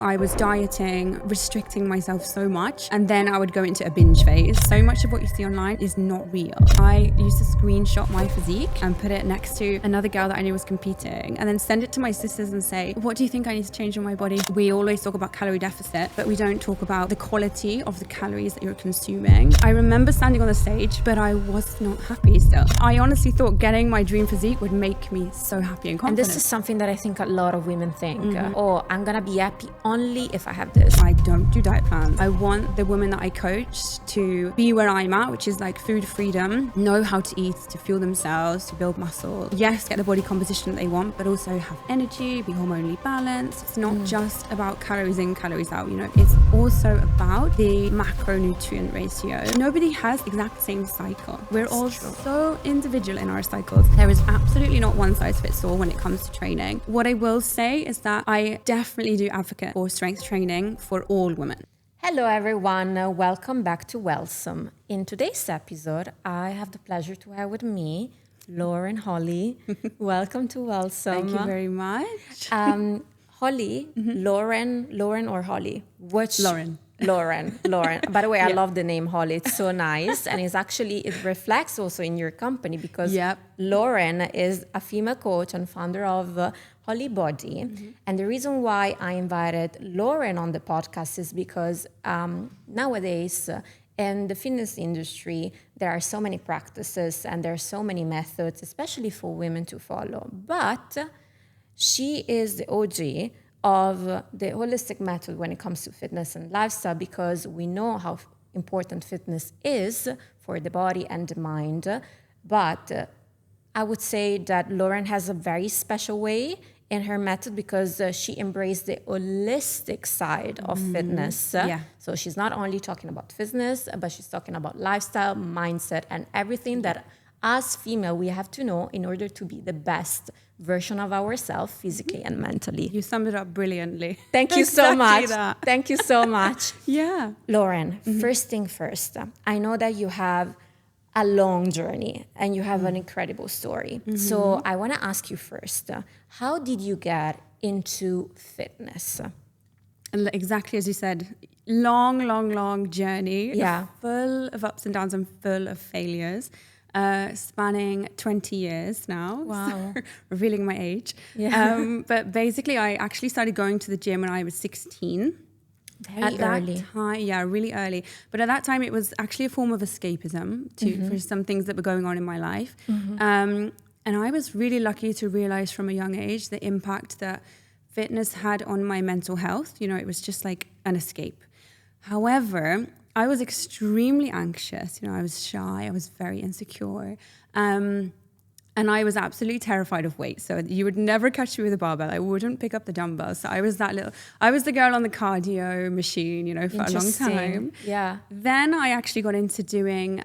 I was dieting, restricting myself so much, and then I would go into a binge phase. So much of what you see online is not real. I used to screenshot my physique and put it next to another girl that I knew was competing, and then send it to my sisters and say, what do you think I need to change in my body? We always talk about calorie deficit, but we don't talk about the quality of the calories that you're consuming. I remember standing on the stage, but I was not happy still. I honestly thought getting my dream physique would make me so happy and confident. And this is something that I think a lot of women think, oh, I'm gonna be happy only if I have this. I don't do diet plans. I want the women that I coach to be where I'm at, which is like food freedom, know how to eat, to fuel themselves, to build muscle. Yes, get the body composition that they want, but also have energy, be hormonally balanced. It's not just about calories in, calories out, it's also about the macronutrient ratio. Nobody has the exact same cycle. We're all so individual in our cycles. There is absolutely not one size fits all when it comes to training. What I will say is that I definitely do advocate for strength training for all women. Hello everyone, welcome back to WellSome. In today's episode, I have the pleasure to have with me Lauren Holly. Welcome to WellSome. Thank you very much. Holly, Lauren or Holly? Which? Lauren. By the way, I love the name Holly. It's so nice. And it reflects also in your company because Lauren is a female coach and founder of Holly Body. And the reason why I invited Lauren on the podcast is because nowadays in the fitness industry, there are so many practices and there are so many methods, especially for women to follow. But she is the OG of the holistic method when it comes to fitness and lifestyle, because we know how important fitness is for the body and the mind. But I would say that Lauren has a very special way in her method because she embraced the holistic side of fitness. So she's not only talking about fitness, but she's talking about lifestyle, mindset, and everything that as female we have to know in order to be the best version of ourselves physically and mentally. You summed it up brilliantly. Thank you so much. Thank you so much. Lauren, first thing first, I know that you have a long journey and you have an incredible story. So I want to ask you first, how did you get into fitness? Exactly as you said, long journey, full of ups and downs and full of failures. Spanning 20 years now. Wow. So, revealing my age. But basically, I actually started going to the gym when I was 16. Very early. Really early. But at that time, it was actually a form of escapism for some things that were going on in my life. And I was really lucky to realize from a young age the impact that fitness had on my mental health. It was just like an escape. However, I was extremely anxious. I was shy. I was very insecure. And I was absolutely terrified of weight. So you would never catch me with a barbell. I wouldn't pick up the dumbbells. So I was the girl on the cardio machine, for a long time. Then I actually got into doing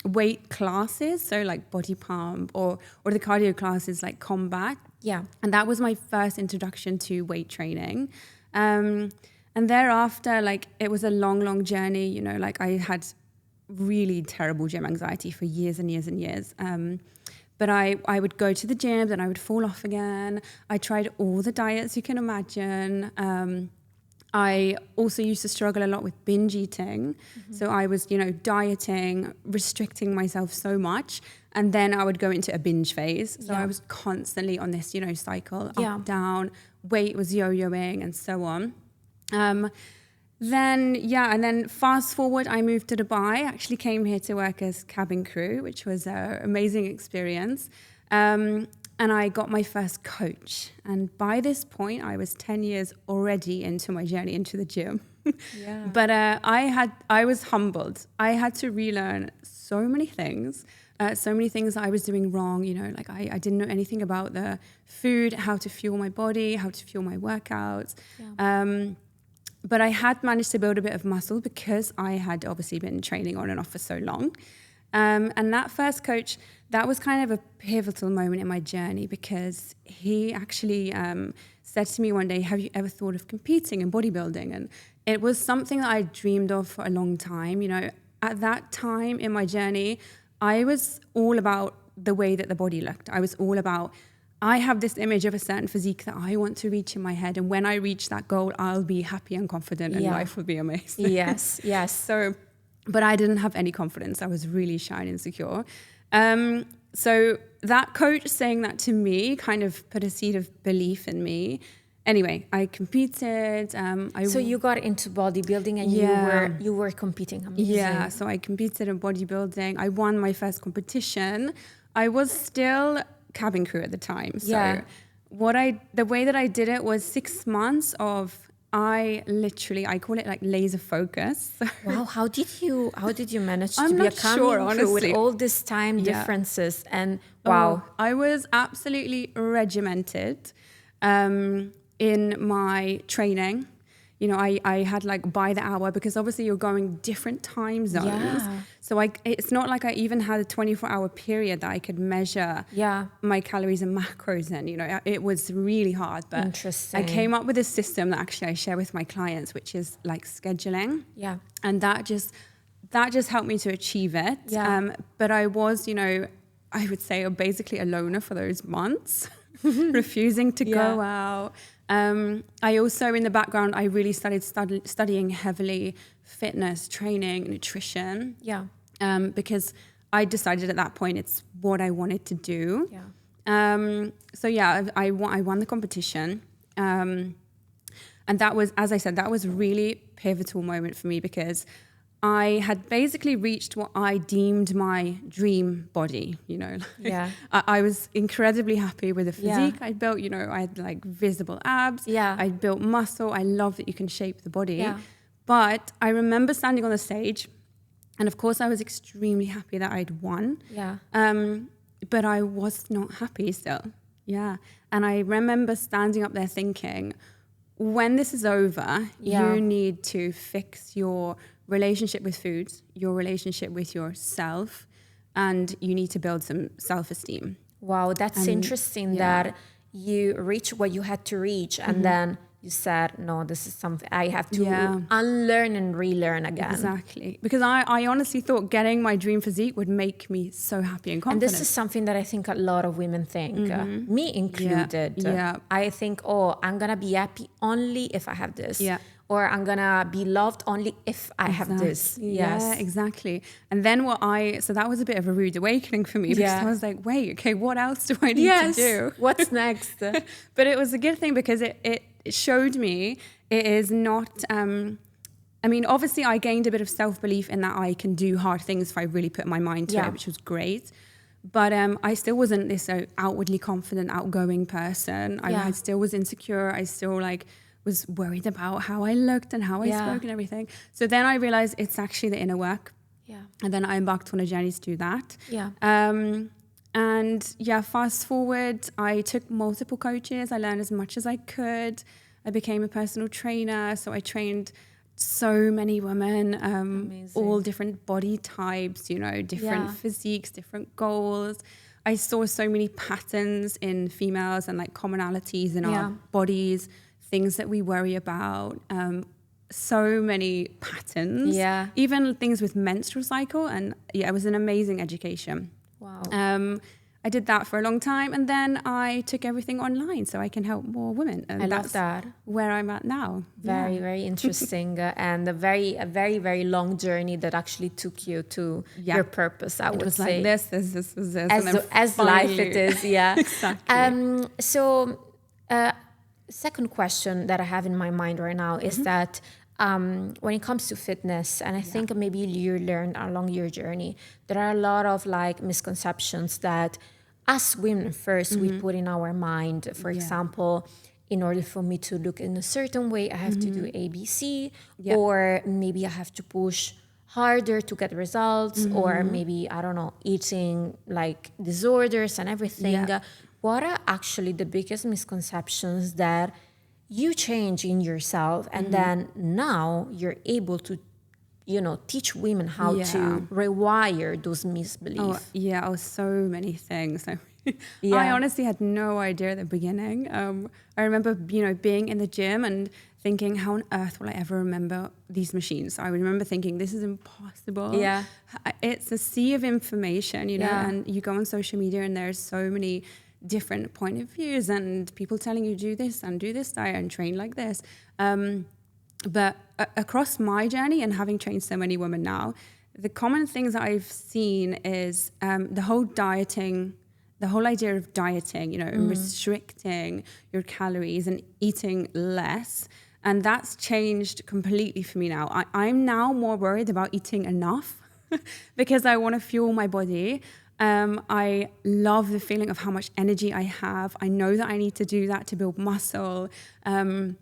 weight classes. So like body pump or the cardio classes like combat. And that was my first introduction to weight training. And thereafter, it was a long journey, I had really terrible gym anxiety for years and years and years. But I would go to the gym, then I would fall off again. I tried all the diets you can imagine. I also used to struggle a lot with binge eating. So I was, dieting, restricting myself so much. And then I would go into a binge phase. So I was constantly on this, cycle, up, down, weight was yo-yoing and so on. And then fast forward, I moved to Dubai. I actually came here to work as cabin crew, which was an amazing experience. And I got my first coach. And by this point, I was 10 years already into my journey into the gym. But I was humbled. I had to relearn so many things that I was doing wrong. I didn't know anything about the food, how to fuel my body, how to fuel my workouts. But I had managed to build a bit of muscle because I had obviously been training on and off for so long. And that first coach, that was kind of a pivotal moment in my journey because he actually said to me one day, have you ever thought of competing in bodybuilding? And it was something that I dreamed of for a long time. At that time in my journey, I was all about the way that the body looked. I was all about I have this image of a certain physique that I want to reach in my head. And when I reach that goal, I'll be happy and confident and life will be amazing. Yes, yes. So, but I didn't have any confidence. I was really shy and insecure. So that coach saying that to me kind of put a seed of belief in me. Anyway, I competed. So you got into bodybuilding and you were competing. Amazing. Yeah, so I competed in bodybuilding. I won my first competition. I was still cabin crew at the time. So the way that I did it was 6 months of I call it like laser focus. Wow, how did you manage to be a cabin crew with all this time differences? And wow, I was absolutely regimented in my training. You know, I had like by the hour, because obviously you're going different time zones. Yeah. So it's not like I even had a 24-hour period that I could measure my calories and macros in. You know, it was really hard. But interesting. I came up with a system that actually I share with my clients, which is like scheduling. Yeah. And that just helped me to achieve it. Yeah. But I was, you know, I would say basically a loner for those months, refusing to go out. I also, in the background, I really started studying heavily fitness, training, nutrition. Yeah. Because I decided at that point it's what I wanted to do. Yeah. I won the competition. And that was, as I said, that was a really pivotal moment for me, because I had basically reached what I deemed my dream body, you know. I was incredibly happy with the physique I'd built, you know, I had like visible abs. Yeah. I'd built muscle. I love that you can shape the body. Yeah. But I remember standing on the stage, and of course I was extremely happy that I'd won. Yeah. But I was not happy still. Yeah. And I remember standing up there thinking, when this is over, you need to fix your relationship with food, your relationship with yourself, and you need to build some self-esteem. Wow, that's interesting that you reached what you had to reach, and then you said, no, this is something I have to unlearn and relearn again. Exactly. Because I honestly thought getting my dream physique would make me so happy and confident. And this is something that I think a lot of women think, me included. Yeah. I think, I'm going to be happy only if I have this. Yeah. Or I'm going to be loved only if I have this. Yes. Yeah, exactly. And then so that was a bit of a rude awakening for me, because I was like, wait, okay, what else do I need to do? What's next? But it was a good thing, because it showed me it is not, I mean, obviously I gained a bit of self-belief in that I can do hard things if I really put my mind to it, which was great. But I still wasn't this outwardly confident, outgoing person. I still was insecure. I still was worried about how I looked and how I spoke and everything. So then I realized it's actually the inner work. Yeah. And then I embarked on a journey to do that. Yeah. Fast forward, I took multiple coaches. I learned as much as I could. I became a personal trainer. So I trained so many women, all different body types, you know, different physiques, different goals. I saw so many patterns in females and like commonalities in our bodies, things that we worry about, so many patterns, even things with menstrual cycle. And it was an amazing education. Wow. I did that for a long time, and then I took everything online so I can help more women. And I love that. Where I'm at now. Very, very interesting, and a very, very long journey that actually took you to your purpose. I would say like this was this. As life it is, Exactly. Second question that I have in my mind right now is that when it comes to fitness, and I think maybe you learned along your journey, there are a lot of like misconceptions that us women first we put in our mind. For example, in order for me to look in a certain way, I have to do ABC, or maybe I have to push harder to get results, or maybe, I don't know, eating like disorders and everything. What are actually the biggest misconceptions that you change in yourself, and then now you're able to, you know, teach women how to rewire those misbeliefs? So many things. I honestly had no idea at the beginning. I remember, you know, being in the gym and thinking, how on earth will I ever remember these machines? I remember thinking, this is impossible. It's a sea of information, you know, and you go on social media and there's so many different point of views and people telling you do this and do this diet and train like this. But across my journey and having trained so many women now, the common things that I've seen is the whole idea of dieting, you know, and restricting your calories and eating less. And that's changed completely for me now. I'm now more worried about eating enough because I want to fuel my body. I love the feeling of how much energy I have. I know that I need to do that to build muscle. So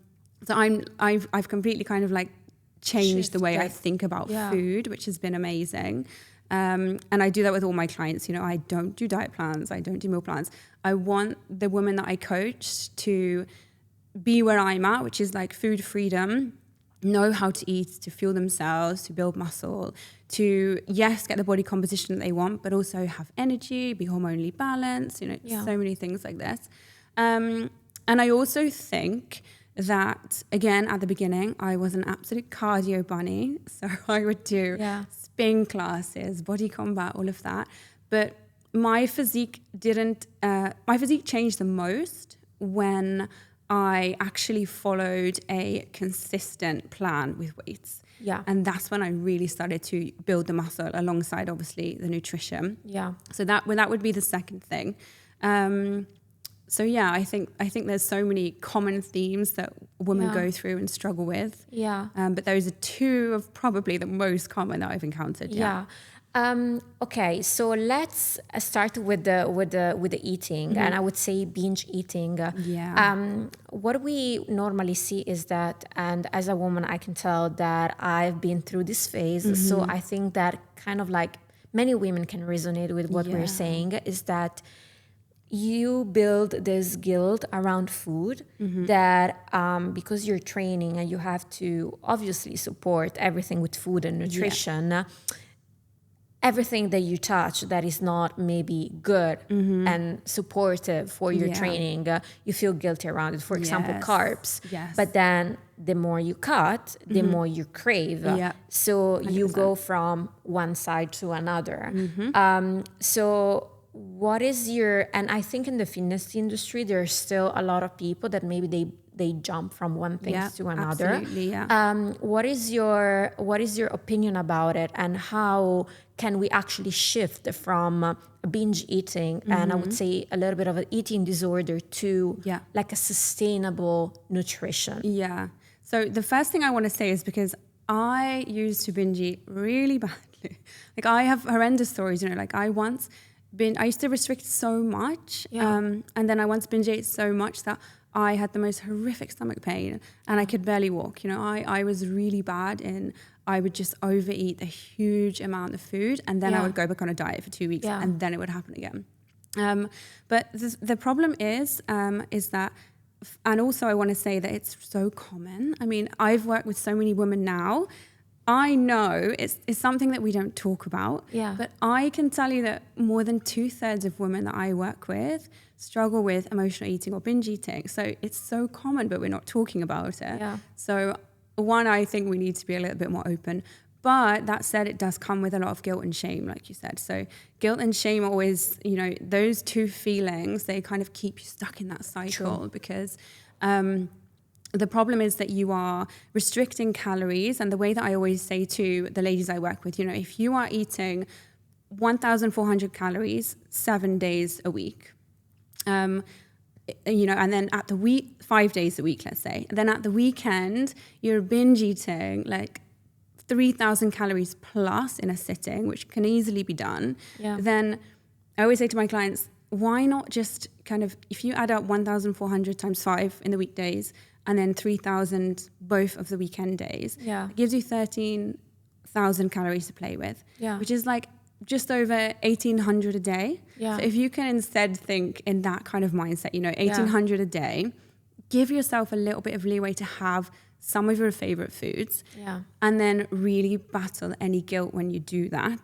I've completely kind of like changed the way I think about food, which has been amazing. And I do that with all my clients. You know, I don't do diet plans. I don't do meal plans. I want the women that I coach to be where I'm at, which is like food freedom, know how to eat, to fuel themselves, to build muscle, to, yes, get the body composition that they want, but also have energy, be hormonally balanced, you know, so many things like this. And I also think that, again, at the beginning, I was an absolute cardio bunny. So I would do spin classes, body combat, all of that. But my physique changed the most when I actually followed a consistent plan with weights. Yeah. And that's when I really started to build the muscle alongside, obviously, the nutrition. Yeah. So that would be the second thing. So yeah, I think there's so many common themes that women go through and struggle with. Yeah. But those are two of probably the most common that I've encountered. Yeah. Okay, so let's start with the eating, and I would say binge eating. What we normally see is that, and as a woman, I can tell that I've been through this phase. So I think that kind of like many women can resonate with what we're saying, is that you build this guilt around food that because you're training and you have to obviously support everything with food and nutrition, everything that you touch that is not maybe good and supportive for your training, you feel guilty around it. For example, carbs. But then the more you cut, the more you crave. So 100%. You go from one side to another. So what is and I think in the fitness industry, there's still a lot of people that maybe they jump from one thing to another. Absolutely, what is your opinion about it, and how can we actually shift from binge eating and I would say a little bit of an eating disorder to like a sustainable nutrition? Yeah. So the first thing I want to say is, because I used to binge eat really badly. Like, I have horrendous stories, you know, like I used to restrict so much, and then I once binge ate so much that I had the most horrific stomach pain and I could barely walk. You know, I was really bad I would just overeat a huge amount of food, and then I would go back on a diet for 2 weeks and then it would happen again. But the problem is that, and also I want to say that it's so common. I mean, I've worked with so many women now. I know it's something that we don't talk about, but I can tell you that more than 2/3 of women that I work with struggle with emotional eating or binge eating. So it's so common, but we're not talking about it. So one, I think we need to be a little bit more open. But that said, it does come with a lot of guilt and shame, like you said. So guilt and shame always, you know, those two feelings, they kind of keep you stuck in that cycle. Because the problem is that you are restricting calories. And the way that I always say to the ladies I work with, you know, if you are eating 1,400 calories 7 days a week, you know, and then at the week, 5 days a week, let's say, and then at the weekend, you're binge eating like 3,000 calories plus in a sitting, which can easily be done. Then I always say to my clients, why not just kind of, if you add up 1,400 times 5 in the weekdays and then 3,000 both of the weekend days, it gives you 13,000 calories to play with, which is like just over 1,800 a day. So if you can instead think in that kind of mindset, you know, 1,800 a day, give yourself a little bit of leeway to have some of your favorite foods, and then really battle any guilt when you do that.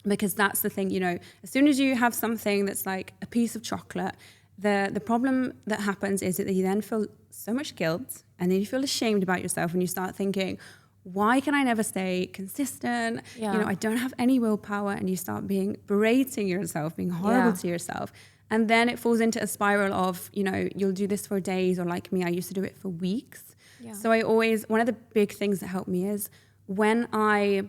Because that's the thing, you know, as soon as you have something that's like a piece of chocolate, the problem that happens is that you then feel so much guilt, and then you feel ashamed about yourself, and you start thinking, why can I never stay consistent? You know, I don't have any willpower, and you start berating yourself, being horrible to yourself. And then it falls into a spiral of, you know, you'll do this for days, or like me, I used to do it for weeks. Yeah. So one of the big things that helped me is when I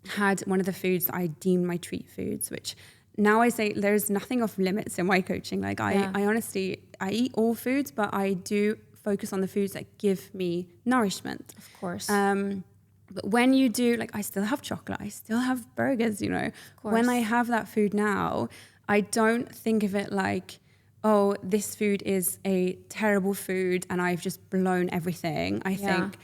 had one of the foods that I deemed my treat foods, which now I say there's nothing off limits in my coaching. Like I honestly, I eat all foods, but I do focus on the foods that give me nourishment. Of course. But when you do, like I still have chocolate, I still have burgers, you know. When I have that food now, I don't think of it like, oh, this food is a terrible food and I've just blown everything. I think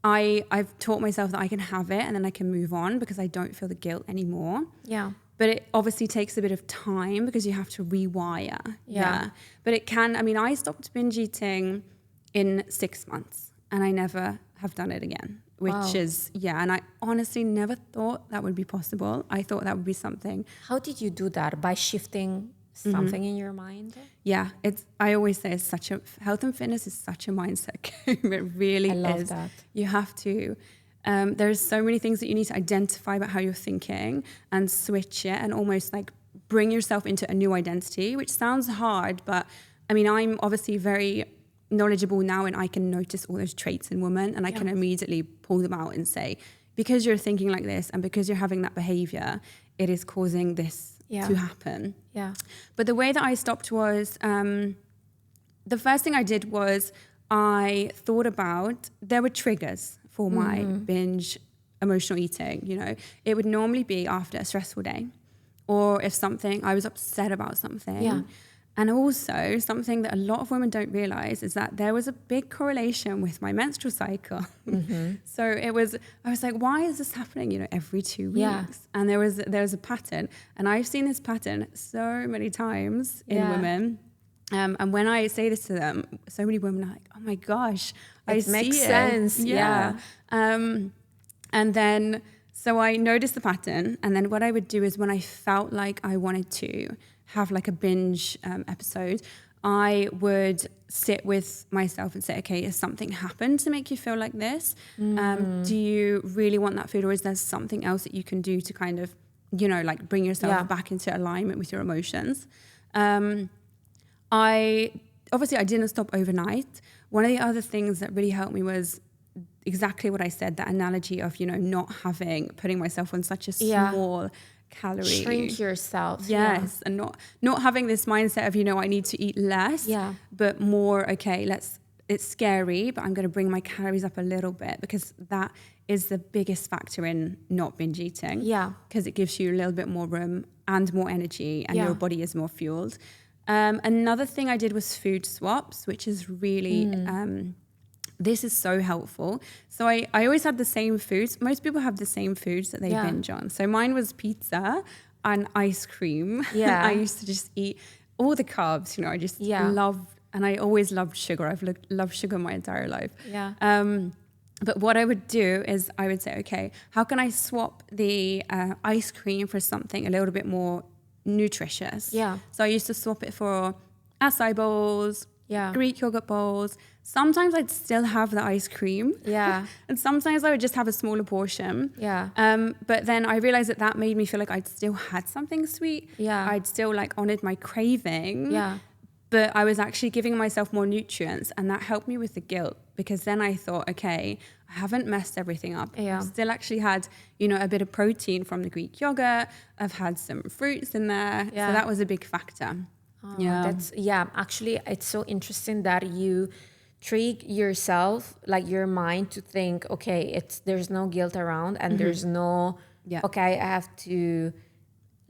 I've taught myself that I can have it and then I can move on because I don't feel the guilt anymore. Yeah. But it obviously takes a bit of time because you have to rewire. Yeah. But it can, I mean, I stopped binge eating in 6 months and I never have done it again, which is, and I honestly never thought that would be possible. I thought that would be something. How did you do that? By shifting something in your mind? Yeah, I always say health and fitness is such a mindset game. It really is. I love that. You have to, there's so many things that you need to identify about how you're thinking and switch it and almost like bring yourself into a new identity, which sounds hard, but I mean, I'm obviously very knowledgeable now and I can notice all those traits in women and I can immediately pull them out and say, because you're thinking like this and because you're having that behavior, it is causing this to happen. Yeah. But the way that I stopped was, the first thing I did was I thought about, there were triggers for my binge emotional eating, you know. It would normally be after a stressful day or if I was upset about something. Yeah. And also something that a lot of women don't realize is that there was a big correlation with my menstrual cycle. So I was like, why is this happening, you know, every 2 weeks? Yeah. And there was a pattern. And I've seen this pattern so many times in women. And when I say this to them, so many women are like, oh my gosh, I see it. Makes sense. Yeah. And then, so I noticed the pattern. And then what I would do is when I felt like I wanted to have like a binge episode, I would sit with myself and say, okay, has something happened to make you feel like this? Do you really want that food, or is there something else that you can do to kind of, you know, like bring yourself back into alignment with your emotions? I didn't stop overnight. One of the other things that really helped me was exactly what I said, that analogy of, you know, putting myself on such a small calorie. Shrink yourself. Yes. And not having this mindset of, you know, I need to eat less, but more, okay, it's scary, but I'm going to bring my calories up a little bit because that is the biggest factor in not binge eating. Yeah. Because it gives you a little bit more room and more energy and your body is more fueled. Another thing I did was food swaps, which is really, this is so helpful. So I always had the same foods. Most people have the same foods that they binge on. So mine was pizza and ice cream. Yeah. I used to just eat all the carbs, you know, I just loved, and I always loved sugar. I've loved sugar my entire life. Yeah. But what I would do is I would say, okay, how can I swap the ice cream for something a little bit more nutritious? Yeah. So I used to swap it for acai bowls, Greek yogurt bowls. Sometimes I'd still have the ice cream. Yeah. And sometimes I would just have a smaller portion. Yeah. But then I realized that made me feel like I'd still had something sweet. Yeah. I'd still like honored my craving. Yeah. But I was actually giving myself more nutrients, and that helped me with the guilt, because then I thought, okay, I haven't messed everything up. Yeah. I've still actually had, you know, a bit of protein from the Greek yogurt. I've had some fruits in there. Yeah. So that was a big factor. Oh, actually, it's so interesting that you trick yourself, like your mind, to think, okay, there's no guilt around, and there's no, okay, I have to,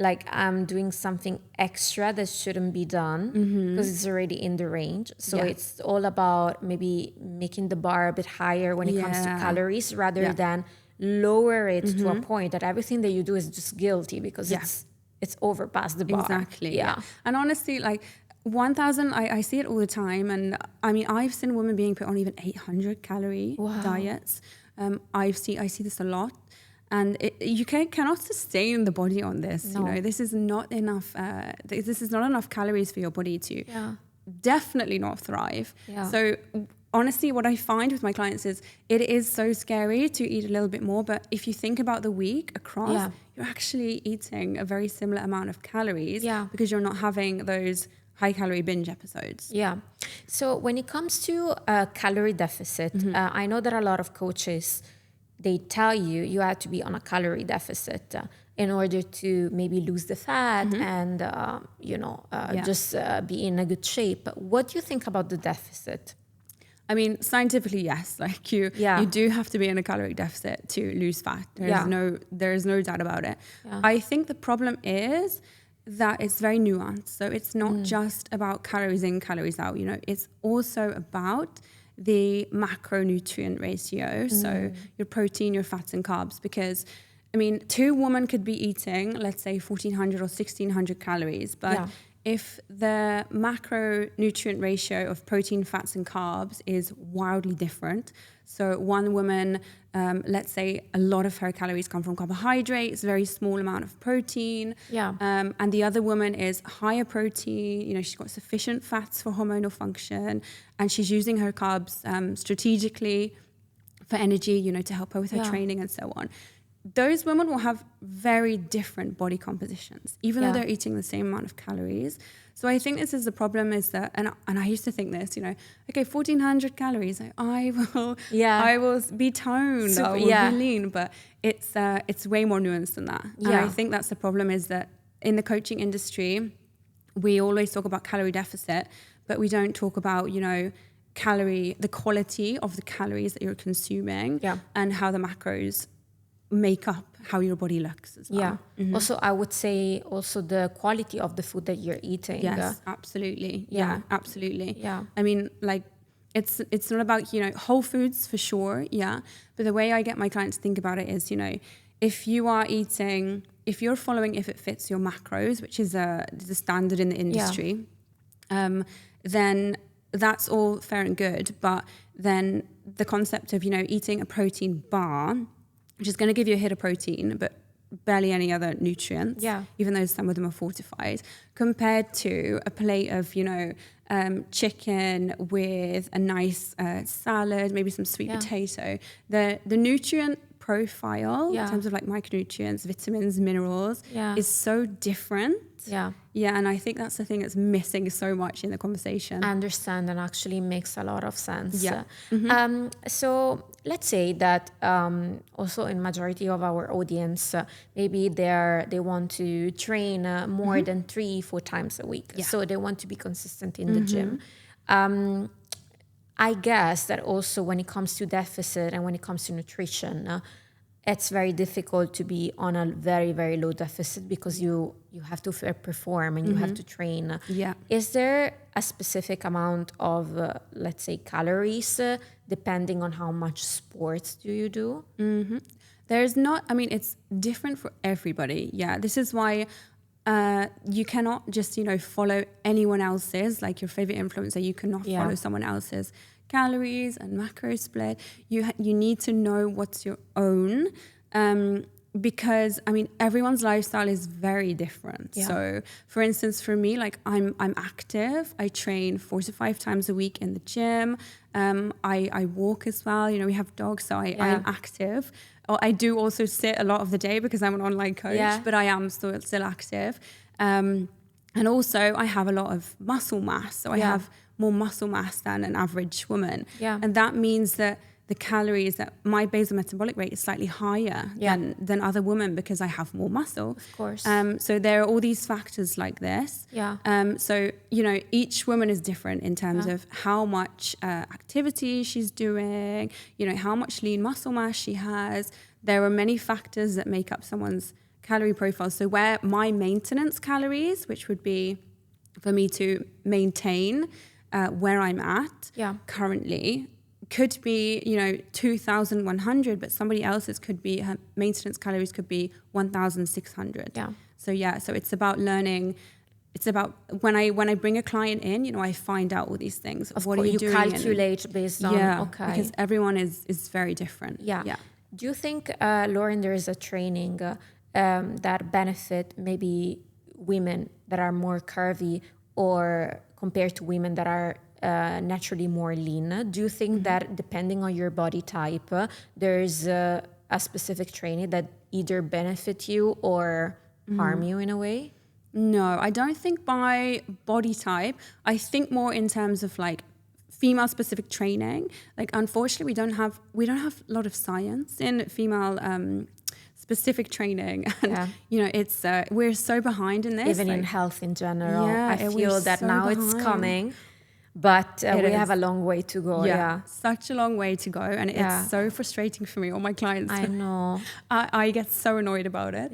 like, I'm doing something extra that shouldn't be done because it's already in the range. So it's all about maybe making the bar a bit higher when it comes to calories, rather than lower it to a point that everything that you do is just guilty because it's overpassed the bar. Exactly. Yeah. And honestly, like 1,000, I see it all the time. And I mean, I've seen women being put on even 800 calorie diets. I see this a lot. And you cannot sustain the body on this. No. You know, this is not enough. This is not enough calories for your body to definitely not thrive. Yeah. So honestly, what I find with my clients is it is so scary to eat a little bit more. But if you think about the week across, you're actually eating a very similar amount of calories because you're not having those high calorie binge episodes. Yeah. So when it comes to a calorie deficit, I know that a lot of coaches, they tell you have to be on a calorie deficit in order to maybe lose the fat and, just be in a good shape. What do you think about the deficit? I mean, scientifically, yes. Like you do have to be in a calorie deficit to lose fat. There is no doubt about it. Yeah. I think the problem is that it's very nuanced. So it's not just about calories in, calories out. It's also about the macronutrient ratio. So your protein, your fats and carbs. Because, I mean, 2 women could be eating, let's say 1,400 or 1,600 calories. But if the macronutrient ratio of protein, fats and carbs is wildly different, so one woman, let's say a lot of her calories come from carbohydrates, very small amount of protein, and the other woman is higher protein, she's got sufficient fats for hormonal function, and she's using her carbs strategically for energy, to help her with her training and so on. Those women will have very different body compositions, even though they're eating the same amount of calories. So I think this is the problem is that, and I used to think this, okay, 1,400 calories, I will be toned, I will be lean, but it's way more nuanced than that. Yeah. And I think that's the problem is that in the coaching industry, we always talk about calorie deficit, but we don't talk about, the quality of the calories that you're consuming and how the macros make up how your body looks as well. Yeah. Also, I would say also the quality of the food that you're eating. Yes, absolutely. Yeah, absolutely. Yeah. I mean, like, it's not about, whole foods for sure. Yeah. But the way I get my clients to think about it is, if you're following If It Fits Your Macros, which is the standard in the industry, then that's all fair and good. But then the concept of, eating a protein bar, which is going to give you a hit of protein, but barely any other nutrients, even though some of them are fortified, compared to a plate of, chicken with a nice salad, maybe some sweet potato. The nutrient profile in terms of like micronutrients, vitamins, minerals is so different. Yeah, and I think that's the thing that's missing so much in the conversation. I understand, and actually makes a lot of sense. Yeah. So let's say that also in majority of our audience, maybe they want to train more than 3-4 times a week. Yeah. So they want to be consistent in the gym. I guess that also when it comes to deficit and when it comes to nutrition, it's very difficult to be on a very, very low deficit because you have to perform and you have to train. Yeah. Is there a specific amount of, let's say, calories, depending on how much sports do you do? There's not, it's different for everybody. Yeah, this is why you cannot just, follow anyone else's, like your favorite influencer, you cannot follow someone else's calories and macro split. You need to know what's your own, because everyone's lifestyle is very different. Yeah. So for instance, for me, like I'm active. I train 4 to 5 times a week in the gym. I walk as well. We have dogs, so I'm active. I do also sit a lot of the day because I'm an online coach, but I am still active. And also I have a lot of muscle mass. So I have more muscle mass than an average woman. Yeah. And that means that the calories, that my basal metabolic rate is slightly higher than other women because I have more muscle. Of course. So there are all these factors like this. Yeah. So, each woman is different in terms of how much activity she's doing, how much lean muscle mass she has. There are many factors that make up someone's calorie profile. So where my maintenance calories, which would be for me to maintain where I'm at currently, could be 2,100, but somebody else's could be, her maintenance calories could be 1,600. So it's about learning. It's about when I bring a client in, I find out all these things. What are you doing? You calculate based on because everyone is very different. Yeah. Do you think, Lauren, there is a training that benefit maybe women that are more curvy or compared to women that are naturally more lean? Do you think that depending on your body type, there's a specific training that either benefit you or harm you in a way? No, I don't think by body type. I think more in terms of like female specific training. Like, unfortunately, we don't have a lot of science in female specific training, and it's we're so behind in this. Even in health in general, I feel that so now behind. It's coming. But we have a long way to go. Such a long way to go. And it's so frustrating for me, all my clients. I know. I get so annoyed about it.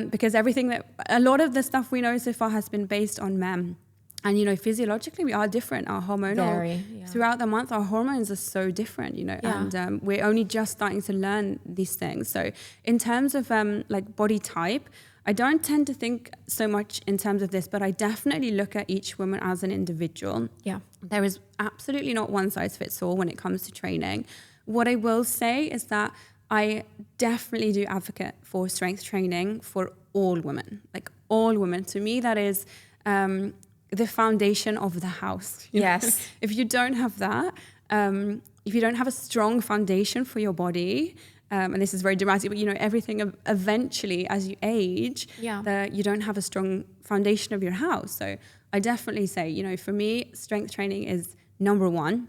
Because a lot of the stuff we know so far has been based on men. And, physiologically, we are different. Our hormonal, throughout the month, our hormones are so different, and we're only just starting to learn these things. So in terms of like body type, I don't tend to think so much in terms of this, but I definitely look at each woman as an individual. Yeah. There is absolutely not one size fits all when it comes to training. What I will say is that I definitely do advocate for strength training for all women, like all women. To me, that is the foundation of the house. Yes. If you don't have that, if you don't have a strong foundation for your body, and this is very dramatic, but everything eventually as you age, that you don't have a strong foundation of your house. So I definitely say, for me, strength training is number one.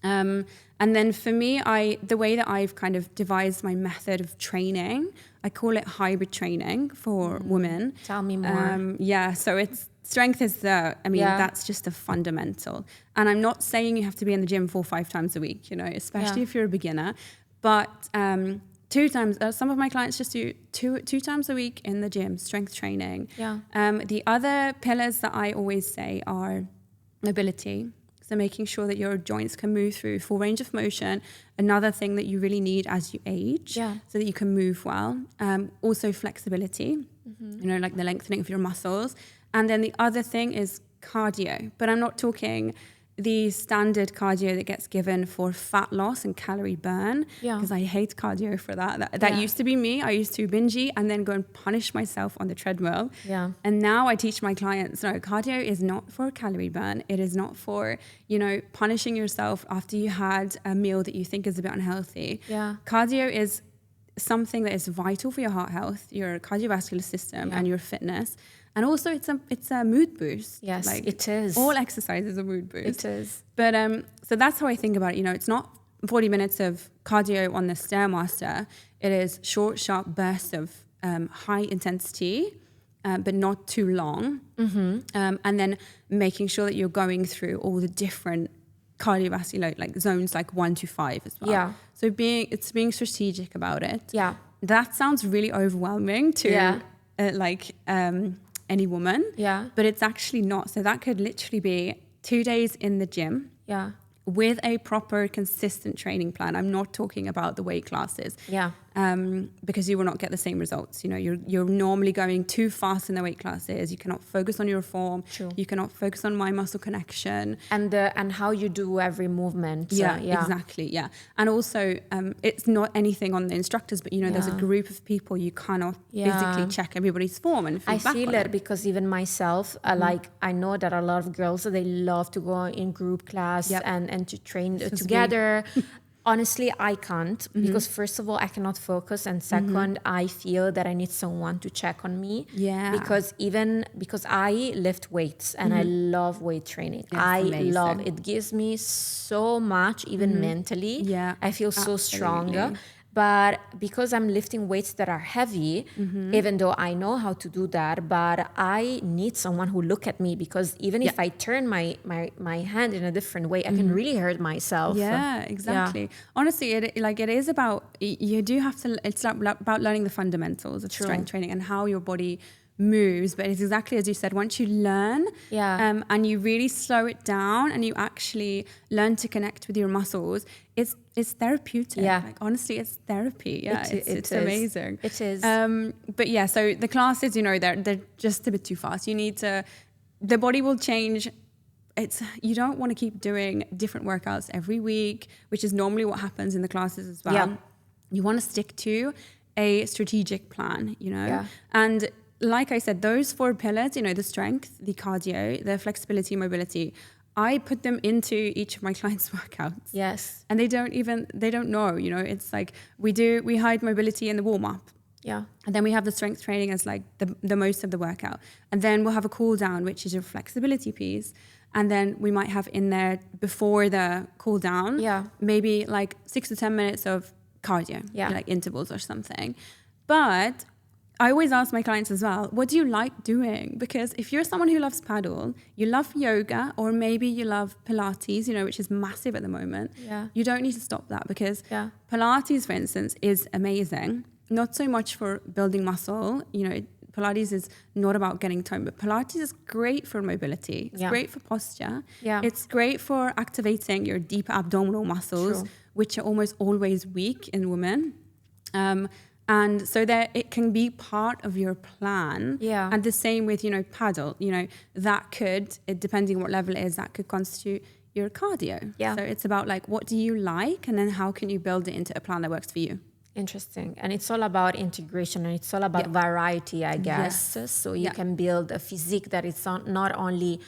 And then for me, the way that I've kind of devised my method of training, I call it hybrid training for women. Tell me more. So strength is that's just a fundamental. And I'm not saying you have to be in the gym 4 or 5 times a week, especially if you're a beginner. But 2 times, some of my clients just do two times a week in the gym, strength training. The other pillars that I always say are mobility. So making sure that your joints can move through full range of motion. Another thing that you really need as you age, so that you can move well. Also flexibility, like the lengthening of your muscles. And then the other thing is cardio. But I'm not talking the standard cardio that gets given for fat loss and calorie burn, because I hate cardio for that. That used to be me. I used to binge eat and then go and punish myself on the treadmill. And now I teach my clients, no, cardio is not for calorie burn. It is not for, punishing yourself after you had a meal that you think is a bit unhealthy. Cardio is something that is vital for your heart health, your cardiovascular system, and your fitness. And also, it's a mood boost. Yes, it is. All exercise is a mood boost. It is. But so that's how I think about it. It's not 40 minutes of cardio on the Stairmaster. It is short, sharp bursts of high intensity, but not too long. And then making sure that you're going through all the different cardiovascular like zones, like 1 to 5 as well. So being strategic about it. That sounds really overwhelming to any woman, but it's actually not. So that could literally be 2 days in the gym, with a proper consistent training plan. I'm not talking about the weight classes, because you will not get the same results. You're normally going too fast in the weight classes. You cannot focus on your form. You cannot focus on mind muscle connection and how you do every movement. Exactly. And also it's not anything on the instructors, but there's a group of people. You cannot physically check everybody's form and I feel it because even myself, like I know that a lot of girls, they love to go in group class and to train together. Honestly, I can't, because first of all, I cannot focus, and second, I feel that I need someone to check on me. Because I lift weights and I love weight training. I love it. Gives me so much, even mentally. I feel so strong. But because I'm lifting weights that are heavy, even though I know how to do that, but I need someone who look at me, because even if I turn my hand in a different way, I can really hurt myself. Exactly. Honestly, it is about, you do have to, it's about learning the fundamentals of strength training and how your body moves. But it's exactly as you said, once you learn and you really slow it down and you actually learn to connect with your muscles, it's therapeutic. Honestly, it's therapy. It's amazing. It is. But so the classes, they're just a bit too fast. The body will change. You don't want to keep doing different workouts every week, which is normally what happens in the classes as well. You want to stick to a strategic plan, and like I said, those 4 pillars, the strength, the cardio, the flexibility, mobility, I put them into each of my clients' workouts. And they don't know, it's like we hide mobility in the warm-up. Yeah. And then we have the strength training as like the most of the workout. And then we'll have a cool down, which is your flexibility piece. And then we might have in there before the cool down, maybe like 6 to 10 minutes of cardio, like intervals or something. But I always ask my clients as well, what do you like doing? Because if you're someone who loves paddle, you love yoga, or maybe you love Pilates, which is massive at the moment. You don't need to stop that, because Pilates, for instance, is amazing. Not so much for building muscle, Pilates is not about getting tone, but Pilates is great for mobility. It's great for posture. It's great for activating your deep abdominal muscles, which are almost always weak in women. And so that it can be part of your plan. And the same with, paddle, that could, depending on what level it is, that could constitute your cardio. So it's about like, what do you like? And then how can you build it into a plan that works for you? Interesting. And it's all about integration, and it's all about variety, I guess. So you can build a physique that is not only,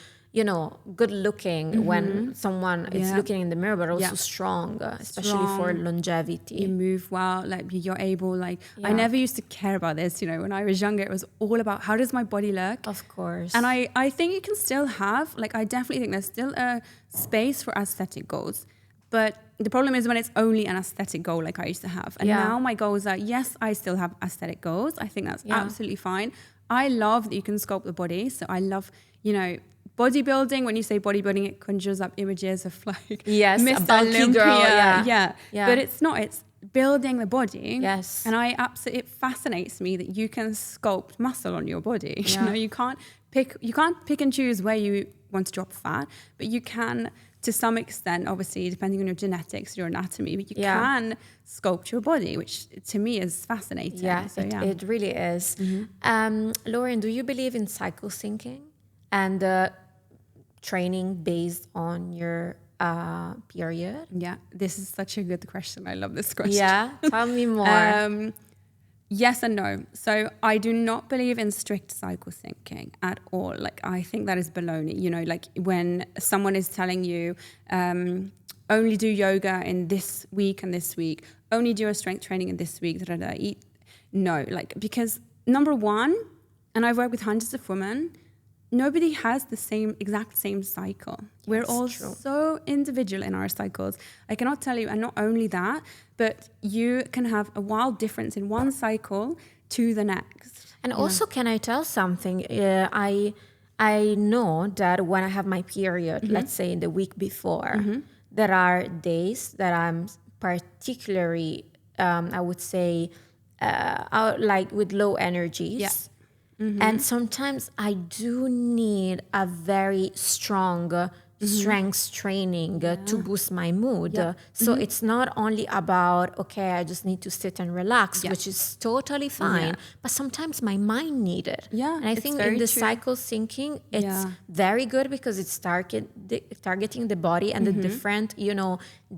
good looking when someone is looking in the mirror, but also strong, especially for longevity. You move well, like you're able, like, I never used to care about this, when I was younger. It was all about how does my body look? Of course. And I think you can still have, like, I definitely think there's still a space for aesthetic goals. But the problem is when it's only an aesthetic goal like I used to have. And now my goals are, yes, I still have aesthetic goals. I think that's absolutely fine. I love that you can sculpt the body. So I love, bodybuilding. When you say bodybuilding, it conjures up images of like Miss Olympia. Girl, But it's not. It's building the body. Yes. And it fascinates me that you can sculpt muscle on your body. You can't pick and choose where you want to drop fat, but you can, to some extent, obviously, depending on your genetics, your anatomy, but you can sculpt your body, which to me is fascinating. It really is. Lauren, do you believe in cycle syncing and training based on your period? Yeah, this is such a good question. I love this question. Yeah, tell me more. Yes and no. So I do not believe in strict cycle syncing at all. Like, I think that is baloney. Like when someone is telling you, only do yoga in this week and this week, only do a strength training in this week, eat. No, like, because number one, and I've worked with hundreds of women, nobody has the exact same cycle. We're all so individual in our cycles. I cannot tell you, and not only that, but you can have a wild difference in one cycle to the next. And also, can I tell something? I know that when I have my period, let's say in the week before, there are days that I'm particularly, I would say, like with low energies. And sometimes I do need a very strong strength training to boost my mood. So it's not only about, okay, I just need to sit and relax, which is totally fine. But sometimes my mind needs it. And I think in the cycle syncing, it's very good because it's targeting the body and the different,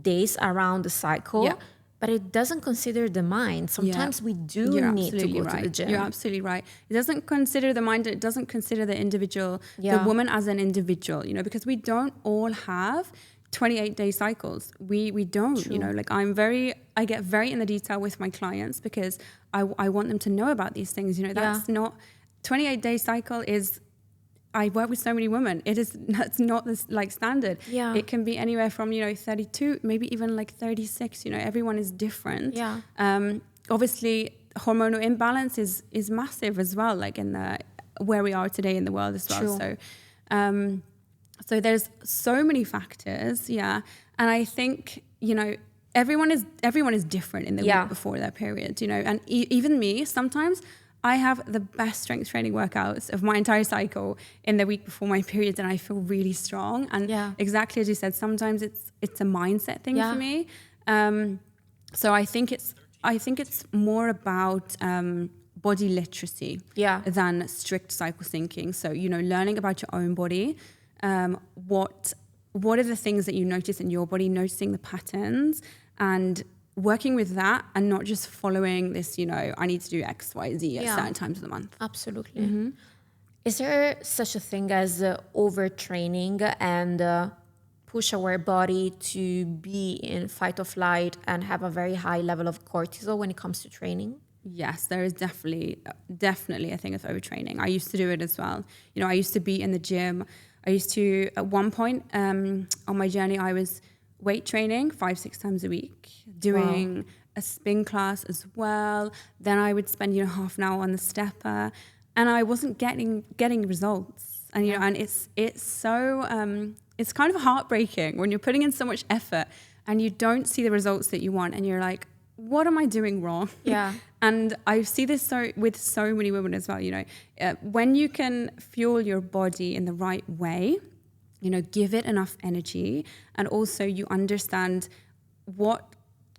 days around the cycle. But it doesn't consider the mind. Sometimes we do need to go to the gym. You're absolutely right. It doesn't consider the mind. It doesn't consider the individual, the woman as an individual, because we don't all have 28-day cycles. We don't, like I get very in the detail with my clients because I want them to know about these things. That's not, 28-day cycle is, I work with so many women. That's not this like standard. It can be anywhere from 32, maybe even like 36. Everyone is different. Obviously, hormonal imbalance is massive as well. Like in where we are today in the world as well. So there's so many factors. And I think everyone is different in the week before their period. And even me sometimes. I have the best strength training workouts of my entire cycle in the week before my period, and I feel really strong. And exactly as you said, sometimes it's a mindset thing for me. So I think it's more about body literacy than strict cycle syncing. So learning about your own body, what are the things that you notice in your body, noticing the patterns, and working with that, and not just following this, I need to do X, Y, Z at certain times of the month. Absolutely. Is there such a thing as overtraining and push our body to be in fight or flight and have a very high level of cortisol when it comes to training? Yes, there is definitely a thing of overtraining. I used to do it as well. You know, I used to be in the gym. I used to, at one point on my journey, I was weight training 5-6 times a week, doing a spin class as well. Then I would spend, half an hour on the stepper, and I wasn't getting results. And and it's so it's kind of heartbreaking when you're putting in so much effort and you don't see the results that you want, and you're like, what am I doing wrong? Yeah. And I see this with so many women as well. When you can fuel your body in the right way, give it enough energy, and also you understand what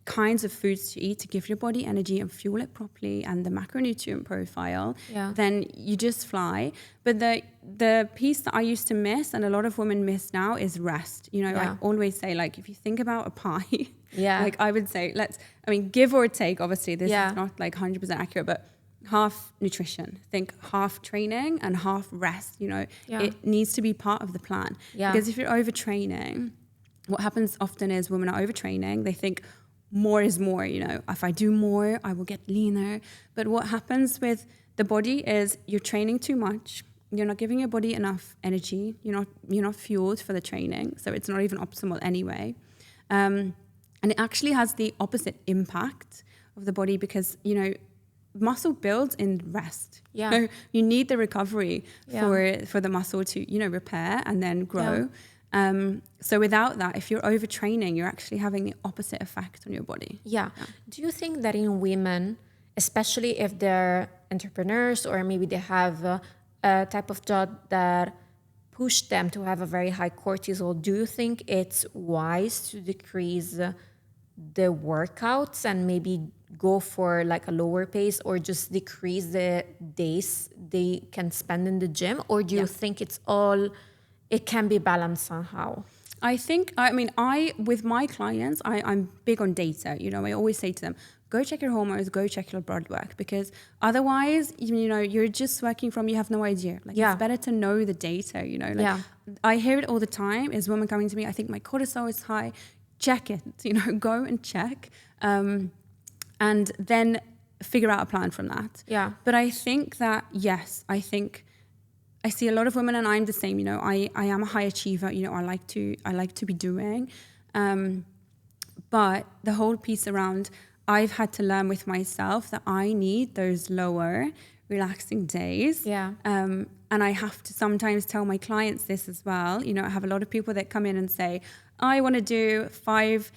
kinds of foods to eat to give your body energy and fuel it properly, and the macronutrient profile, then you just fly. But the piece that I used to miss, and a lot of women miss now, is rest. I always say, like, if you think about a pie, like I would say, give or take, obviously this is not like 100% accurate, but half nutrition, think half training and half rest. It needs to be part of the plan. Because if you're overtraining, what happens often is women are overtraining. They think more is more. If I do more, I will get leaner. But what happens with the body is you're training too much. You're not giving your body enough energy. You're not fueled for the training, so it's not even optimal anyway. And it actually has the opposite impact of the body, because muscle builds in rest. You need the recovery for the muscle to repair and then grow. So without that, if you're overtraining, you're actually having the opposite effect on your body. Do you think that in women, especially if they're entrepreneurs or maybe they have a type of job that push them to have a very high cortisol, do you think it's wise to decrease the workouts and maybe go for like a lower pace, or just decrease the days they can spend in the gym? Or do you think it can be balanced somehow? I think, with my clients, I'm big on data. I always say to them, go check your hormones, go check your blood work, because otherwise, you're just working from, you have no idea. It's better to know the data, I hear it all the time, is women coming to me, I think my cortisol is high. Check it, go and check, and then figure out a plan from that. But I think that, yes, I see a lot of women, and I'm the same. I am a high achiever. I like to be doing, but the whole piece around, I've had to learn with myself that I need those lower, relaxing days. And I have to sometimes tell my clients this as well. I have a lot of people that come in and say, I want to do 5-6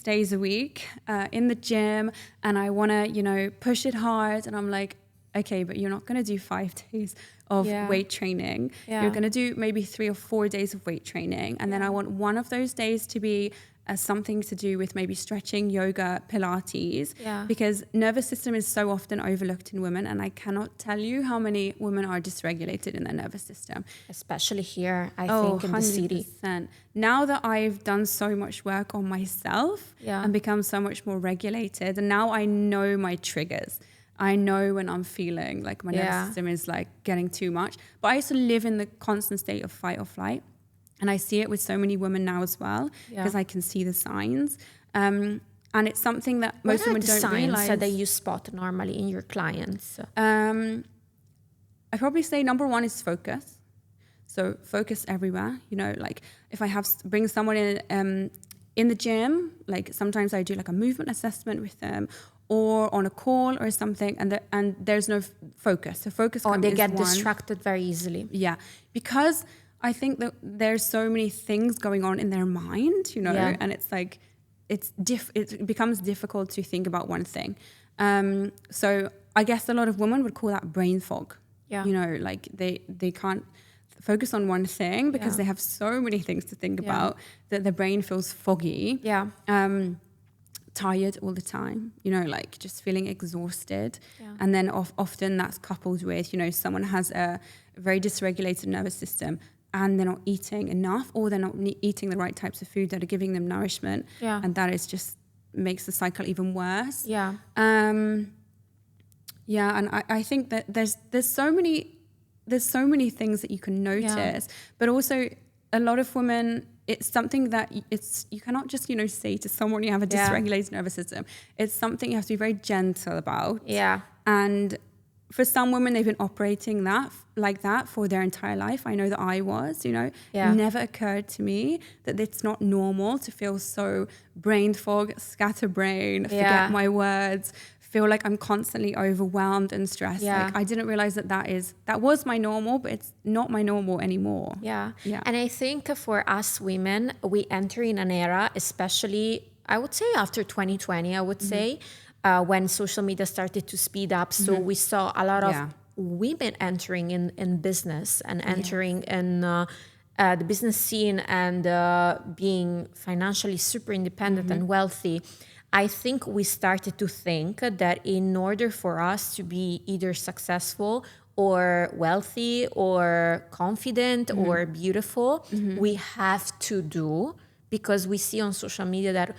days a week in the gym, and I want to, push it hard. And I'm like, okay, but you're not going to do 5 days of weight training. You're going to do maybe 3 or 4 days of weight training. And then I want one of those days to be something to do with maybe stretching, yoga, Pilates, because nervous system is so often overlooked in women. And I cannot tell you how many women are dysregulated in their nervous system. Especially here, I think, in the city. Now that I've done so much work on myself and become so much more regulated, and now I know my triggers. I know when I'm feeling like my nervous system is like getting too much. But I used to live in the constant state of fight or flight. And I see it with so many women now as well, because I can see the signs. And it's something that most women don't realize. What are the signs that you spot normally in your clients? I probably say number one is focus. So focus everywhere. Like if I bring someone in the gym, like sometimes I do like a movement assessment with them, or on a call or something, and there's no focus. So focus. Or they get distracted very easily. Because I think that there's so many things going on in their mind, and it's like it becomes difficult to think about one thing. So I guess a lot of women would call that brain fog. Like they can't focus on one thing because they have so many things to think about that the brain feels foggy. Tired all the time, like just feeling exhausted. And then often that's coupled with, someone has a very dysregulated nervous system, and they're not eating enough, or they're not eating the right types of food that are giving them nourishment. And that is just makes the cycle even worse. And I think that there's so many things that you can notice, but also a lot of women, it's something that you cannot just, say to someone you have a dysregulated nervous system. It's something you have to be very gentle about. And for some women, they've been operating like that for their entire life. I know that I was, It never occurred to me that it's not normal to feel so brain fog, scatterbrain, forget my words, feel like I'm constantly overwhelmed and stressed. Like, I didn't realize that was my normal, but it's not my normal anymore. Yeah. And I think for us women, we enter in an era, especially, I would say after 2020, say, when social media started to speed up. So we saw a lot of women entering in business and entering in the business scene and being financially super independent and wealthy. I think we started to think that in order for us to be either successful or wealthy or confident or beautiful, we have to do, because we see on social media that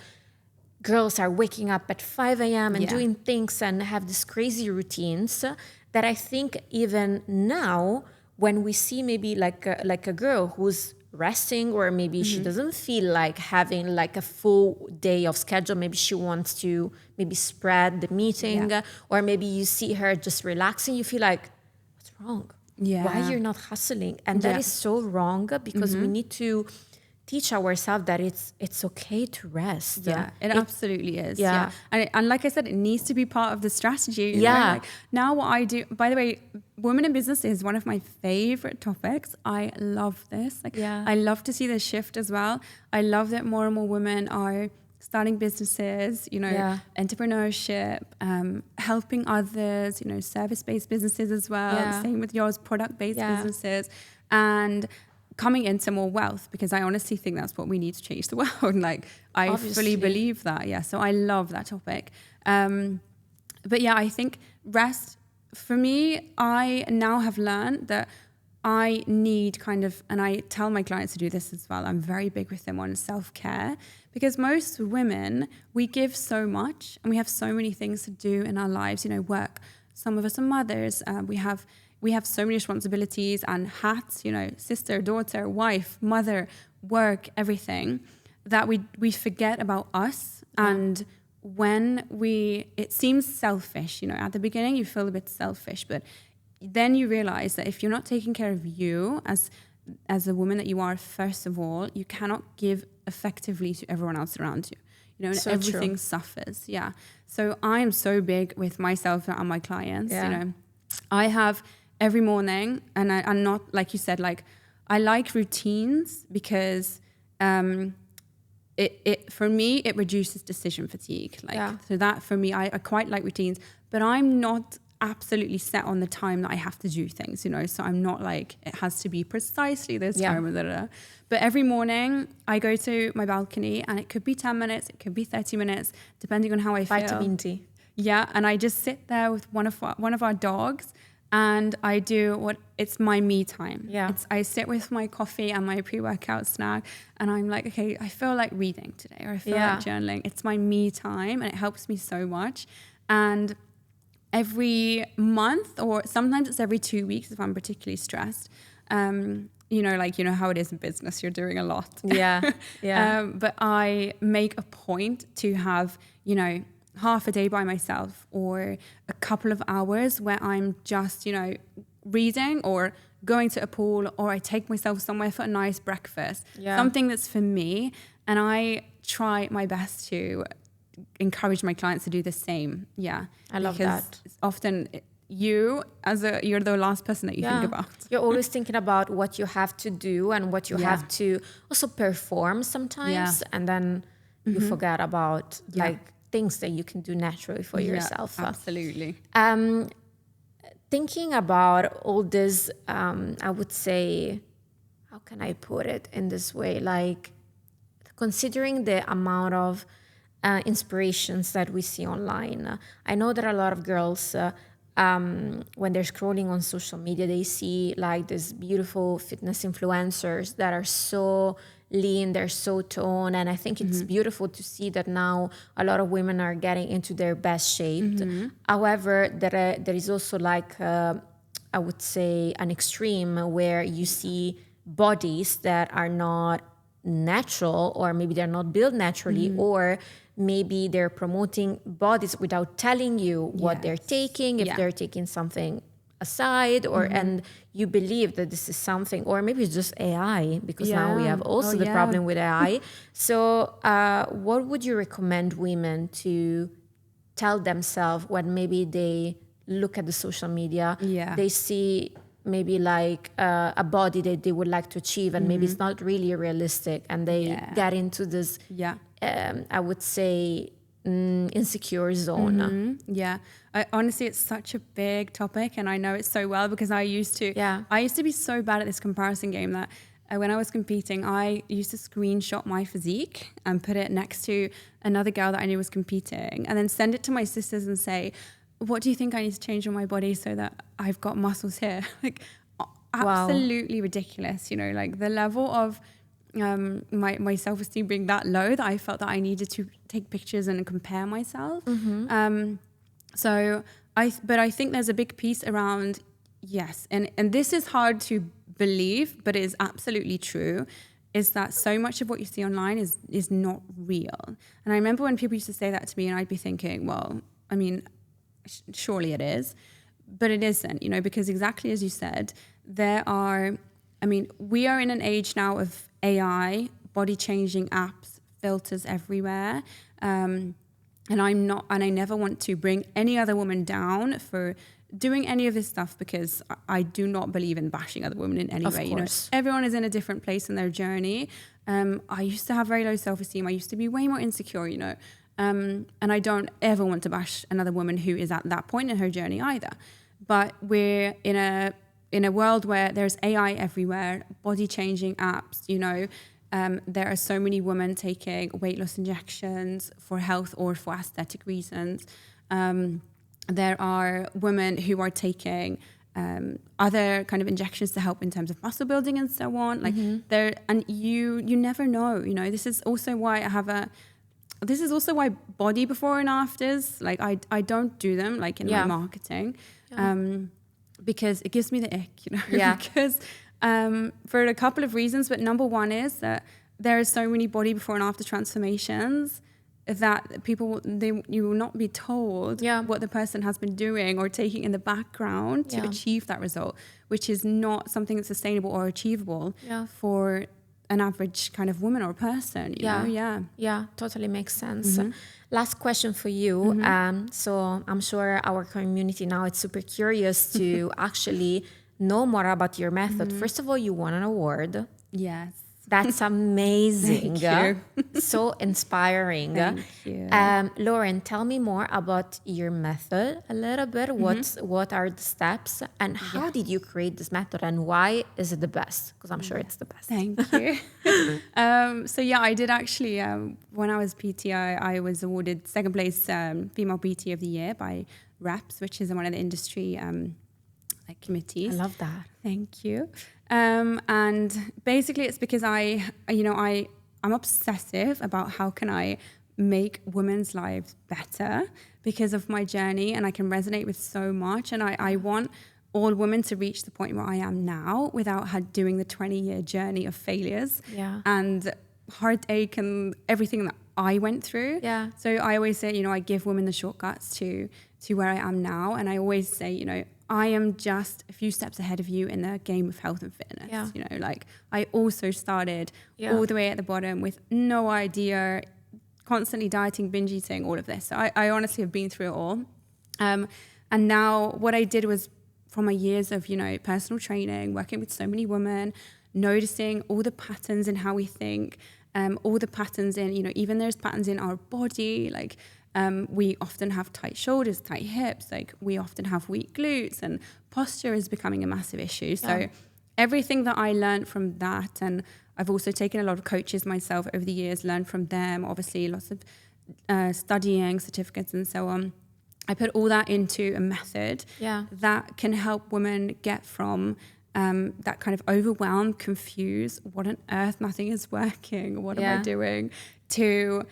girls are waking up at 5 a.m. and doing things and have these crazy routines, that I think even now, when we see maybe like a girl who's resting, or maybe she doesn't feel like having like a full day of schedule, maybe she wants to maybe spread the meeting, or maybe you see her just relaxing, you feel like, what's wrong? Why you're not hustling? And that is so wrong, because we need to teach ourselves that it's okay to rest. It absolutely is. And like I said, it needs to be part of the strategy. You know? Like, now what I do, by the way, women in business is one of my favorite topics. I love this. I love to see the shift as well. I love that more and more women are starting businesses, entrepreneurship, helping others, service-based businesses as well. Same with yours, product-based businesses, and coming into more wealth, because I honestly think that's what we need to change the world. Like, I fully believe that. So I love that topic. But I think rest, for me, I now have learned that I need and I tell my clients to do this as well. I'm very big with them on self-care, because most women, we give so much and we have so many things to do in our lives, work. Some of us are mothers. We have so many responsibilities and hats, sister, daughter, wife, mother, work, everything, that we forget about us. And when it seems selfish, at the beginning you feel a bit selfish, but then you realize that if you're not taking care of you as a woman that you are, first of all, you cannot give effectively to everyone else around you. And so everything suffers. So I am so big with myself and my clients. I have every morning, and I'm not, like you said, like, I like routines, because it for me, it reduces decision fatigue. So that for me, I quite like routines, but I'm not absolutely set on the time that I have to do things, so I'm not like, it has to be precisely this time. But every morning I go to my balcony, and it could be 10 minutes, it could be 30 minutes, depending on how I feel. Vitamin D. And I just sit there with one of our dogs, and I do it's my me time. I sit with my coffee and my pre-workout snack, and I'm like, okay, I feel like reading today, or I feel like journaling. It's my me time, and it helps me so much. And every month, or sometimes it's every 2 weeks if I'm particularly stressed, how it is in business, you're doing a lot. But I make a point to have, half a day by myself, or a couple of hours where I'm just, reading, or going to a pool, or I take myself somewhere for a nice breakfast, something that's for me. And I try my best to encourage my clients to do the same. I love that. Often you're the last person that you think about. You're always thinking about what you have to do and what you have to also perform sometimes, and then you forget about like things that you can do naturally for yourself. Absolutely. Thinking about all this, I would say, how can I put it in this way? Like, considering the amount of inspirations that we see online, I know that a lot of girls, when they're scrolling on social media, they see like these beautiful fitness influencers that are so lean, they're so toned, and I think it's beautiful to see that now a lot of women are getting into their best shape. However, there is also like I would say an extreme where you see bodies that are not natural, or maybe they're not built naturally, or maybe they're promoting bodies without telling you what they're taking, if they're taking something aside, or and you believe that this is something, or maybe it's just AI, because now we have also the problem with AI. So what would you recommend women to tell themselves when maybe they look at the social media, they see maybe like a body that they would like to achieve, and maybe it's not really realistic, and they get into this, I would say, insecure zone. Honestly, it's such a big topic, and I know it so well because I used to be so bad at this comparison game that when I was competing, I used to screenshot my physique and put it next to another girl that I knew was competing, and then send it to my sisters and say, what do you think I need to change on my body so that I've got muscles here? Like, absolutely ridiculous, you know, like the level of my self-esteem being that low that I felt that I needed to take pictures and compare myself. But I think there's a big piece around, and this is hard to believe, but it is absolutely true, is that so much of what you see online is not real. And I remember when people used to say that to me, and I'd be thinking, well, I mean, surely it is, but it isn't, you know, because exactly as you said, we are in an age now of AI, body changing apps, filters everywhere. And I never want to bring any other woman down for doing any of this stuff, because I do not believe in bashing other women in any way. You know, everyone is in a different place in their journey. I used to have very low self-esteem. I used to be way more insecure, you know. And I don't ever want to bash another woman who is at that point in her journey either. But we're in a world where there's AI everywhere, body changing apps, you know. There are so many women taking weight loss injections for health or for aesthetic reasons. There are women who are taking other kind of injections to help in terms of muscle building and so on. Like and you never know, you know. This is also why body before and afters, like I don't do them like in my marketing, because it gives me the ick, you know. Because for a couple of reasons, but number one is that there are so many body before and after transformations that you will not be told what the person has been doing or taking in the background to achieve that result, which is not something that's sustainable or achievable for an average kind of woman or person, you know? Yeah, totally makes sense. Last question for you. So I'm sure our community now is super curious to actually know more about your method. First of all, you won an award. Yes. That's amazing. Thank you. So inspiring. Thank you. Lauren, tell me more about your method a little bit. What are the steps, and how did you create this method, and why is it the best? Because I'm sure it's the best. Thank you. I did actually, when I was PT, I was awarded second place female PT of the year by REPS, which is one of the industry committees. I love that. Thank you. And basically it's because I'm obsessive about how can I make women's lives better because of my journey, and I can resonate with so much. And I want all women to reach the point where I am now without doing the 20-year journey of failures and heartache and everything that I went through. So I always say, you know, I give women the shortcuts to where I am now. And I always say, you know, I am just a few steps ahead of you in the game of health and fitness. You know, like I also started all the way at the bottom with no idea, constantly dieting, binge eating, all of this. So I honestly have been through it all. And now what I did was, from my years of, you know, personal training, working with so many women, noticing all the patterns in how we think, all the patterns in, you know, even there's patterns in our body, like we often have tight shoulders, tight hips, like we often have weak glutes, and posture is becoming a massive issue. So everything that I learned from that, and I've also taken a lot of coaches myself over the years, learned from them, obviously lots of studying, certificates and so on. I put all that into a method that can help women get from that kind of overwhelmed, confused, what on earth, nothing is working, what am I doing, to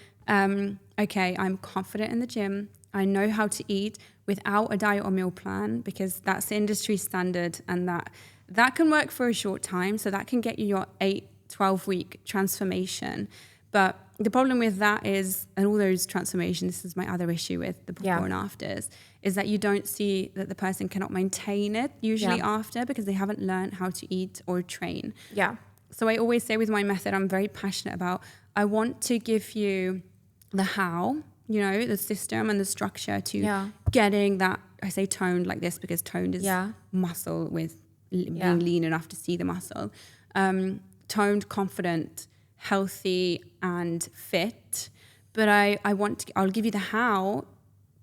okay, I'm confident in the gym, I know how to eat without a diet or meal plan, because that's the industry standard, and that can work for a short time. So that can get you your 8-12 week transformation. But the problem with that is, and all those transformations, this is my other issue with the before and afters, is that you don't see that the person cannot maintain it usually after, because they haven't learned how to eat or train. Yeah. So I always say with my method, I'm very passionate about, I want to give you the how, you know, the system and the structure to getting that, I say toned like this because toned is muscle with being lean enough to see the muscle. Toned, confident, healthy and fit. But I'll give you the how,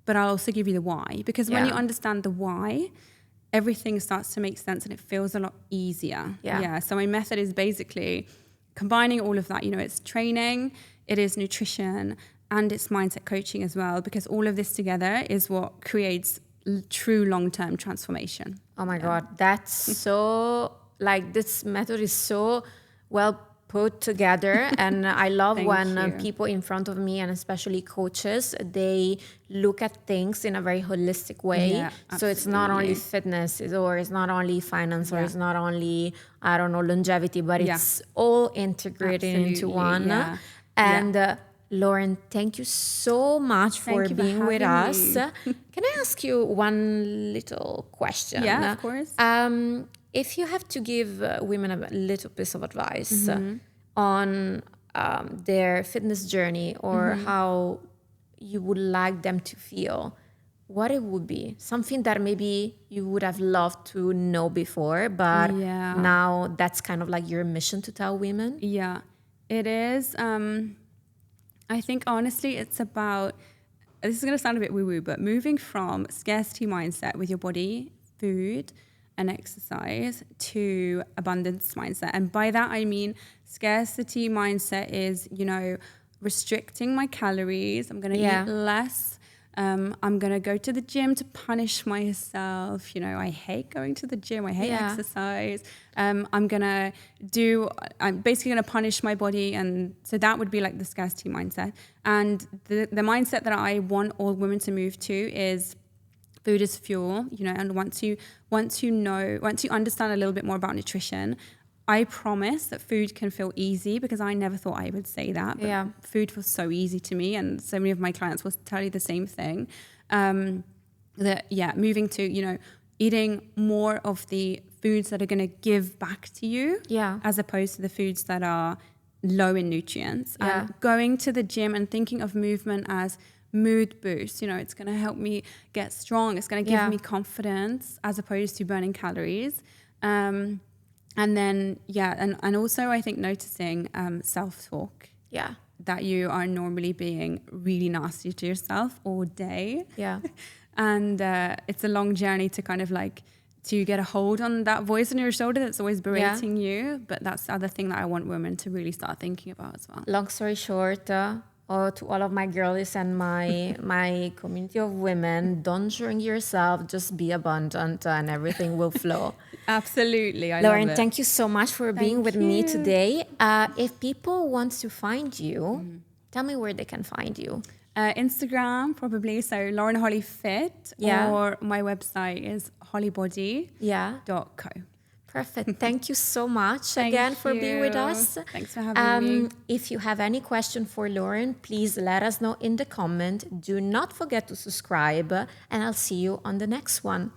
but I'll also give you the why. Because when you understand the why, everything starts to make sense and it feels a lot easier. So my method is basically combining all of that. You know, it's training, it is nutrition, and it's mindset coaching as well, because all of this together is what creates true long-term transformation. Oh my God, that's so, like, this method is so well put together. And I love when people in front of me, and especially coaches, they look at things in a very holistic way. So it's not only fitness, or it's not only finance, or it's not only, I don't know, longevity, but it's all integrated into one. And Lauren, thank you so much for being with us. Can I ask you one little question? Yeah, of course. If you have to give women a little piece of advice on their fitness journey, or how you would like them to feel, what it would be? Something that maybe you would have loved to know before, but now that's kind of like your mission to tell women? Yeah, it is. I think honestly, it's about, this is going to sound a bit woo-woo, but moving from scarcity mindset with your body, food, and exercise to abundance mindset. And by that, I mean scarcity mindset is, you know, restricting my calories. I'm going to eat less. I'm going to go to the gym to punish myself. You know, I hate going to the gym. I hate exercise. I'm basically going to punish my body. And so that would be like the scarcity mindset. And the mindset that I want all women to move to is food is fuel, you know, and once you understand a little bit more about nutrition, I promise that food can feel easy, because I never thought I would say that. But food feels so easy to me, and so many of my clients will tell you the same thing. Moving to, you know, eating more of the foods that are going to give back to you, as opposed to the foods that are low in nutrients. Going to the gym and thinking of movement as mood boost, you know, it's going to help me get strong. It's going to give me confidence, as opposed to burning calories. And then, and also I think noticing self-talk. That you are normally being really nasty to yourself all day. And it's a long journey to kind of like, to get a hold on that voice on your shoulder that's always berating you. But that's the other thing that I want women to really start thinking about as well. Long story short, to all of my girlies and my community of women, don't shrink yourself, just be abundant and everything will flow. Absolutely. Lauren, thank you so much for being with me today. If people want to find you, tell me where they can find you. Instagram, probably. So Lauren Holly Fit, or my website is hollybody.co. Perfect. Thank you so much again for being with us. Thanks for having me. If you have any question for Lauren, please let us know in the comment. Do not forget to subscribe, and I'll see you on the next one.